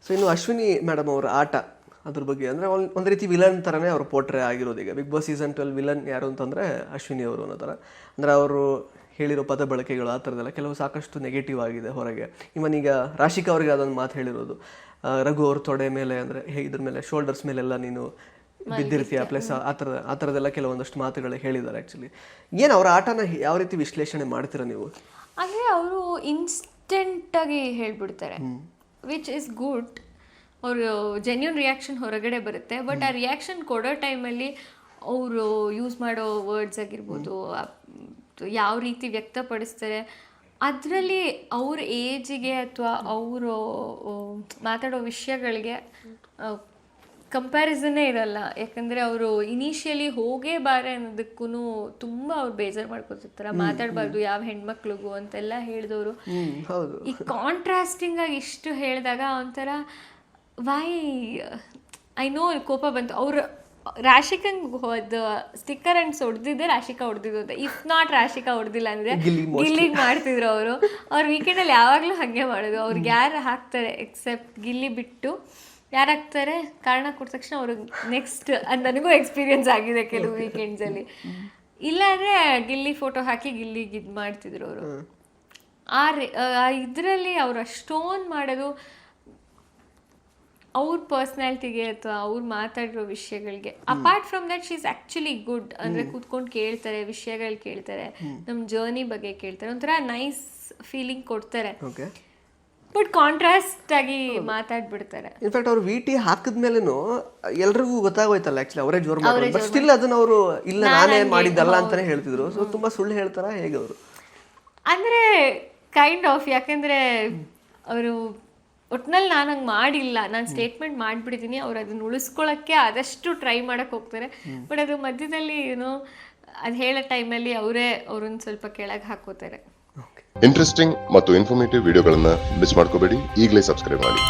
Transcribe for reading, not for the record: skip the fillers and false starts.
So ಇನ್ನು Ashwini madam ಅವರ ಆಟ ಅದ್ರ ಬಗ್ಗೆ ಅಂದರೆ ಒಂದು ರೀತಿ ವಿಲನ್ ಥರನೇ ಅವ್ರು ಪೋಟ್ರೆ ಆಗಿರೋದು. ಈಗ ಬಿಗ್ ಬಾಸ್ ಸೀಸನ್ 12 ವಿಲನ್ ಯಾರು ಅಂತಂದರೆ ಅಶ್ವಿನಿ ಅವರು ಅನ್ನೋ ಥರ. ಅಂದರೆ ಅವರು ಹೇಳಿರೋ ಪದ ಬಳಕೆಗಳು ಆ ಥರದ್ದೆಲ್ಲ ಕೆಲವು ಸಾಕಷ್ಟು ನೆಗೆಟಿವ್ ಆಗಿದೆ ಹೊರಗೆ. ಇವನ್ ಈಗ ರಾಶಿಕಾ ಅವ್ರಿಗೆ ಅದೊಂದು ಮಾತು ಹೇಳಿರೋದು, ರಘು ಅವ್ರ ತೊಡೆ ಮೇಲೆ ಅಂದರೆ ಇದ್ರ ಮೇಲೆ ಶೋಲ್ಡರ್ಸ್ ಮೇಲೆಲ್ಲ ನೀನು ಬಿದ್ದಿರ್ತೀಯ ಪ್ಲಸ್ ಆ ಥರದ್ದೆಲ್ಲ ಕೆಲವೊಂದಷ್ಟು ಮಾತುಗಳು ಹೇಳಿದ್ದಾರೆ. ಆ್ಯಕ್ಚುಲಿ ಏನು ಅವರ ಆಟನ ಯಾವ ರೀತಿ ವಿಶ್ಲೇಷಣೆ ಮಾಡ್ತೀರಾ ನೀವು? ಅಂದರೆ ಅವರು ಇನ್ಸ್ಟೆಂಟಾಗಿ ಹೇಳ್ಬಿಡ್ತಾರೆ, ವಿಚ್ ಇಸ್ ಗುಡ್. ಅವರು ಜೆನ್ಯೂನ್ ರಿಯಾಕ್ಷನ್ ಹೊರಗಡೆ ಬರುತ್ತೆ. ಬಟ್ ಆ ರಿಯಾಕ್ಷನ್ ಕೊಡೋ ಟೈಮಲ್ಲಿ ಅವರು ಯೂಸ್ ಮಾಡೋ ವರ್ಡ್ಸ್ ಆಗಿರ್ಬೋದು, ಯಾವ ರೀತಿ ವ್ಯಕ್ತಪಡಿಸ್ತಾರೆ, ಅದರಲ್ಲಿ ಅವ್ರ ಏಜಿಗೆ ಅಥವಾ ಅವರು ಮಾತಾಡೋ ವಿಷಯಗಳಿಗೆ ಕಂಪ್ಯಾರಿಸನ್ನೇ ಇರಲ್ಲ. ಯಾಕಂದರೆ ಅವರು ಇನಿಷಿಯಲಿ ಹೋಗೇ ಬಾರೆ ಅನ್ನೋದಕ್ಕೂ ತುಂಬ ಅವ್ರು ಬೇಜಾರು ಮಾಡ್ಕೊತಿರ್ತಾರೆ. ಮಾತಾಡಬಾರ್ದು ಯಾವ ಹೆಣ್ಮಕ್ಳಿಗೂ ಅಂತೆಲ್ಲ ಹೇಳಿದವರು ಈ ಕಾಂಟ್ರಾಸ್ಟಿಂಗ್ ಆಗಿ ಇಷ್ಟು ಹೇಳಿದಾಗ ಒಂಥರ ವೈ ಐ ನೋ ಕೋಪ ಬಂತು. ಅವರು ರಾಶಿಕಂಗೆ ಹೋದ ಸ್ಟಿಕ್ಕರ್ ಅಂಡ್ ಹೊಡೆದಿದ್ದೆ ರಾಶಿಕಾ ಹೊಡೆದಿದ್ದು. ಇಫ್ ನಾಟ್ ರಾಶಿಕಾ ಹೊಡೆದಿಲ್ಲ ಅಂದರೆ ಗಿಲ್ಲಿಗೆ ಮಾಡ್ತಿದ್ರು ಅವರು. ಅವ್ರು ವೀಕೆಂಡಲ್ಲಿ ಯಾವಾಗಲೂ ಹಾಗೆ ಮಾಡೋದು. ಅವ್ರಿಗೆ ಯಾರು ಹಾಕ್ತಾರೆ ಎಕ್ಸೆಪ್ಟ್ ಗಿಲ್ಲಿ ಬಿಟ್ಟು ಯಾರು ಹಾಕ್ತಾರೆ ಕಾರಣ ಕೊಟ್ಟ ತಕ್ಷಣ ಅವ್ರಿಗೆ ನೆಕ್ಸ್ಟ್ ಅದು ನನಗೂ ಎಕ್ಸ್ಪೀರಿಯನ್ಸ್ ಆಗಿದೆ ಕೆಲವು ವೀಕೆಂಡ್ಸಲ್ಲಿ. ಇಲ್ಲಾಂದರೆ ಗಿಲ್ಲಿ ಫೋಟೋ ಹಾಕಿ ಗಿಲ್ಲಿಗೆ ಇದು ಮಾಡ್ತಿದ್ರು ಅವರು. ಇದರಲ್ಲಿ ಅವ್ರು ಅಷ್ಟೊಂದು ಮಾಡೋದು ಅವ್ರ ಪರ್ಸ್ನಾಲಿಟಿಗೆ ಅಥವಾ ಅವ್ರು ಮಾತಾಡಿರೋ ವಿಷಯಗಳಿಗೆ. Apart from that she is actually good. ಅಂದರೆ ಕೂತ್ಕೊಂಡು ಕೇಳ್ತಾರೆ, ವಿಷಯಗಳು ಕೇಳ್ತಾರೆ, ನಮ್ಮ ಜರ್ನಿ ಬಗ್ಗೆ ಕೇಳ್ತಾರೆ, ಒಂಥರ ನೈಸ್ ಫೀಲಿಂಗ್ ಕೊಡ್ತಾರೆ. ಬಟ್ ಕಾಂಟ್ರಾಸ್ಟ್ ಆಗಿ ಮಾತಾಡ್ಬಿಡ್ತಾರೆ. ಇನ್ಫ್ಯಾಕ್ಟ್ ಅವ್ರು VT ಹಾಕಿದ್ಮೇಲೆನೂ ಎಲ್ರಿಗೂ ಗೊತ್ತಾಗೋಯ್ತಲ್ಲ ಆ್ಯಕ್ಚುಲಿ ಅವರೇ ಜೋರು ಮಾಡೋದು. ಬಟ್ ಸ್ಟಿಲ್ ಅದನ್ನ ಅವರು ಇಲ್ಲ ನಾನೇ ಮಾಡಿದ್ದಲ್ಲ ಅಂತಾನೆ ಹೇಳ್ತಿದ್ರು. ಸೊ ತುಂಬ ಸುಳ್ಳು ಹೇಳ್ತಾರ ಹೇಗೆ ಅವರು? ಅಂದರೆ ಕೈಂಡ್ ಆಫ್, ಯಾಕೆಂದರೆ ಅವರು ಒಟ್ನಲ್ಲಿ ನಾನು ಹಂಗೆ ಮಾಡಿಲ್ಲ, ನಾನು ಸ್ಟೇಟ್ಮೆಂಟ್ ಮಾಡಿಬಿಟ್ಟಿದ್ದೀನಿ, ಅವ್ರು ಅದನ್ನ ಉಳಿಸ್ಕೊಳ್ಳೋಕ್ಕೆ ಆದಷ್ಟು ಟ್ರೈ ಮಾಡೋಕ್ಕೆ ಹೋಗ್ತಾರೆ. ಬಟ್ ಅದು ಮಧ್ಯದಲ್ಲಿ ಏನೋ ಅದು ಹೇಳೋ ಟೈಮಲ್ಲಿ ಅವ್ರನ್ನ ಸ್ವಲ್ಪ ಕೆಳಗೆ ಹಾಕೋತಾರೆ. ಇಂಟ್ರೆಸ್ಟಿಂಗ್ ಮತ್ತು ಇನ್ಫಾರ್ಮೇಟಿವ್ ವಿಡಿಯೋಗಳನ್ನ ಮಿಸ್ ಮಾಡ್ಕೋಬೇಡಿ. ಈಗಲೇ ಸಬ್ಸ್ಕ್ರೈಬ್ ಮಾಡಿ.